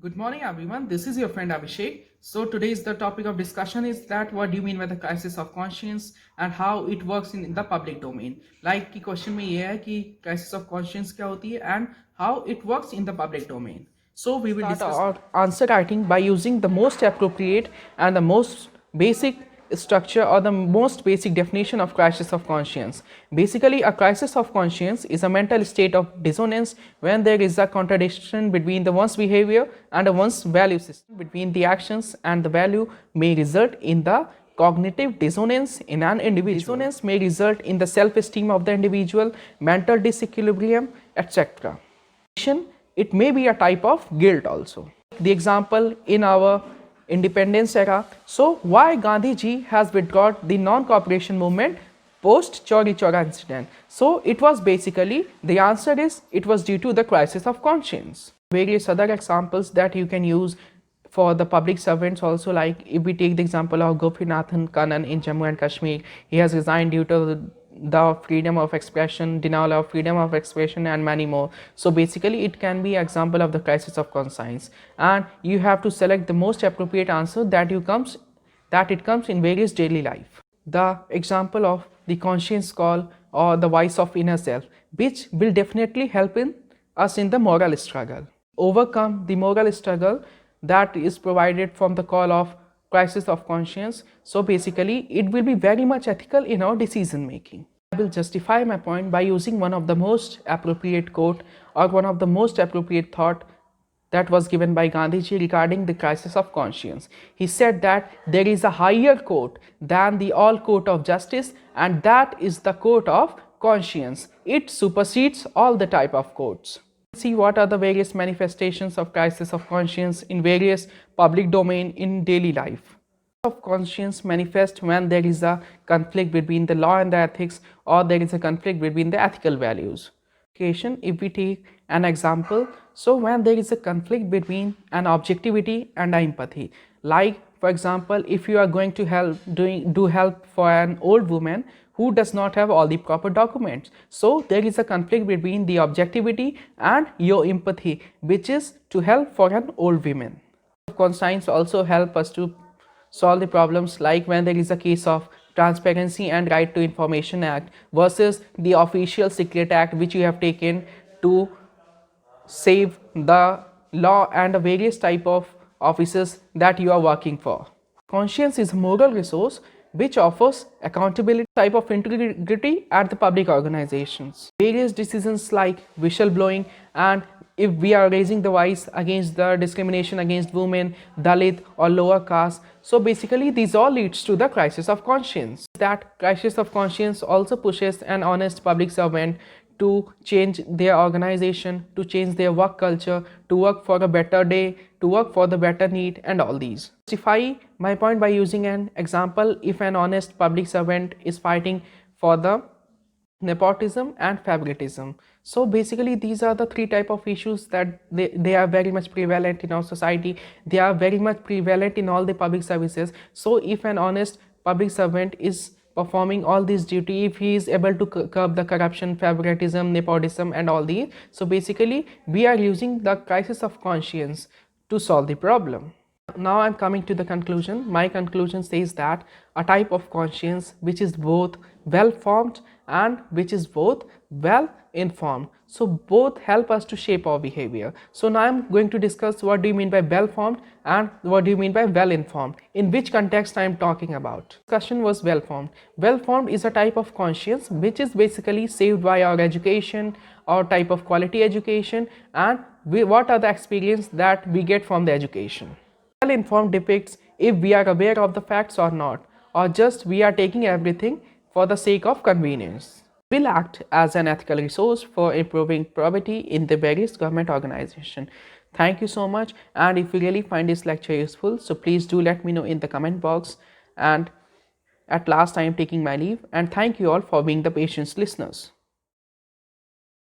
Good morning everyone, this is your friend Abhishek. So today's the topic of discussion is that what do you mean by the crisis of conscience and how it works in the public domain. Like कि question में ये है कि crisis of conscience क्या होती है and how it works in the public domain. So we will discuss our answer writing by using the most appropriate and the most basic structure or the most basic definition of crisis of conscience. Basically, a crisis of conscience is a mental state of dissonance when there is a contradiction between the one's behavior and one's value system. Between the actions and the value may result in the cognitive dissonance in an individual. Dissonance may result in the self-esteem of the individual, mental disequilibrium, etc. It may be a type of guilt also. The example in our independence era. So why Gandhi ji has withdrawn the non-cooperation movement post Chauri Chaura incident? So it was basically, the answer is it was due to the crisis of conscience. Various other examples that you can use for the public servants also, like if we take the example of Gopinathan Kannan in Jammu and Kashmir, he has resigned due to the freedom of expression, denial of freedom of expression and many more. So basically it can be example of the crisis of conscience, and you have to select the most appropriate answer that it comes in various daily life. The example of the conscience call or the voice of inner self, which will definitely help in us in the moral struggle. Overcome the moral struggle that is provided from the call of crisis of conscience. So basically it will be very much ethical in our decision making. I will justify my point by using one of the most appropriate quote or one of the most appropriate thought that was given by Gandhiji regarding the crisis of conscience. He said that there is a higher court than the all court of justice, and that is the court of conscience. It supersedes all the type of courts. See what are the various manifestations of crisis of conscience in various public domain in daily life. Of conscience manifest when there is a conflict between the law and the ethics, or there is a conflict between the ethical values. If we take an example, so when there is a conflict between an objectivity and empathy, like for example, if you are going to do help for an old woman who does not have all the proper documents, so there is a conflict between the objectivity and your empathy, which is to help for an old woman. Conscience also help us to solve the problems, like when there is a case of Transparency and Right to Information Act versus the Official Secret Act, which you have taken to save the law and the various type of offices that you are working for. Conscience is a moral resource which offers accountability type of integrity at the public organizations. Various decisions like whistleblowing, and if we are raising the voice against the discrimination against women, Dalit or lower caste, so basically these all leads to the crisis of conscience. That crisis of conscience also pushes an honest public servant to change their organization, to change their work culture, to work for a better day, to work for the better need, and all these. Justify my point by using an example. If an honest public servant is fighting for the nepotism and favoritism, so basically these are the three type of issues that they are very much prevalent in our society. They are very much prevalent in all the public services. So if an honest public servant is performing all these duty, if he is able to curb the corruption, favoritism, nepotism and all these, so basically we are using the crisis of conscience to solve the problem. Now I am coming to the conclusion. My conclusion says that a type of conscience which is both well formed and which is both well informed, so both help us to shape our behavior. So now I am going to discuss what do you mean by well formed and what do you mean by well informed, in which context I am talking about. Discussion was well formed. Well formed is a type of conscience which is basically saved by our education, our type of quality education, and what are the experience that we get from the education. Well informed depicts if we are aware of the facts or not, or just we are taking everything for the sake of convenience. Will act as an ethical resource for improving probity in the various government organizations. Thank you so much, and if you really find this lecture useful, so please do let me know in the comment box. And at last I am taking my leave, and thank you all for being the patient listeners.